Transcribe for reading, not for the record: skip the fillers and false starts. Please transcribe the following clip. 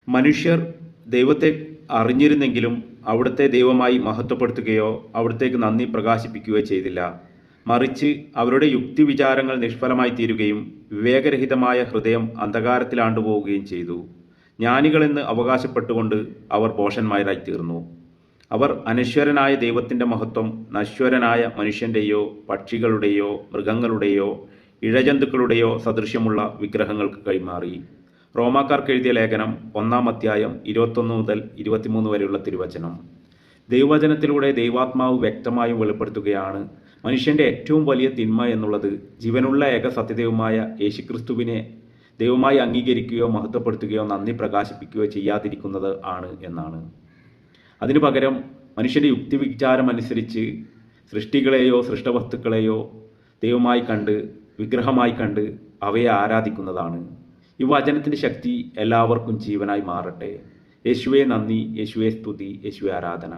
മനുഷ്യർ ദൈവത്തെ അറിഞ്ഞിരുന്നെങ്കിലും അവിടുത്തെ ദൈവമായി മഹത്വപ്പെടുത്തുകയോ അവിടത്തേക്ക് നന്ദി പ്രകാശിപ്പിക്കുകയോ ചെയ്തില്ല. മറിച്ച് അവരുടെ യുക്തിവിചാരങ്ങൾ നിഷ്ഫലമായി തീരുകയും വിവേകരഹിതമായ ഹൃദയം അന്ധകാരത്തിലാണ്ടുപോവുകയും ചെയ്തു. ജ്ഞാനികളെന്ന് അവകാശപ്പെട്ടുകൊണ്ട് അവർ ഭോഷന്മാരായിത്തീർന്നു. അവർ അനശ്വരനായ ദൈവത്തിൻ്റെ മഹത്വം നശ്വരനായ മനുഷ്യൻ്റെയോ പക്ഷികളുടെയോ മൃഗങ്ങളുടെയോ ഇഴജന്തുക്കളുടെയോ സദൃശ്യമുള്ള വിഗ്രഹങ്ങൾക്ക് കൈമാറി. റോമാക്കാർക്ക് എഴുതിയ ലേഖനം 1-ാം അധ്യായം 21 മുതൽ 23 വരെയുള്ള തിരുവചനം. ദൈവവചനത്തിലൂടെ ദൈവാത്മാവ് വ്യക്തമായും വെളിപ്പെടുത്തുകയാണ് മനുഷ്യൻ്റെ ഏറ്റവും വലിയ തിന്മ എന്നുള്ളത് ജീവനുള്ള ഏക സത്യദൈവമായ യേശുക്രിസ്തുവിനെ ദൈവമായി അംഗീകരിക്കുകയോ മഹത്വപ്പെടുത്തുകയോ നന്ദി പ്രകാശിപ്പിക്കുകയോ ചെയ്യാതിരിക്കുന്നത് ആണ് എന്നാണ്. അതിനു പകരം മനുഷ്യൻ്റെ യുക്തിവിചാരമനുസരിച്ച് സൃഷ്ടികളെയോ സൃഷ്ടവസ്തുക്കളെയോ ദൈവമായി കണ്ട് വിഗ്രഹമായി കണ്ട് അവയെ ആരാധിക്കുന്നതാണ്. ഈ വചനത്തിൻ്റെ ശക്തി എല്ലാവർക്കും ജീവനായി മാറട്ടെ. യേശുവേ നന്ദി, യേശുവേ സ്തുതി, യേശുവേ ആരാധന.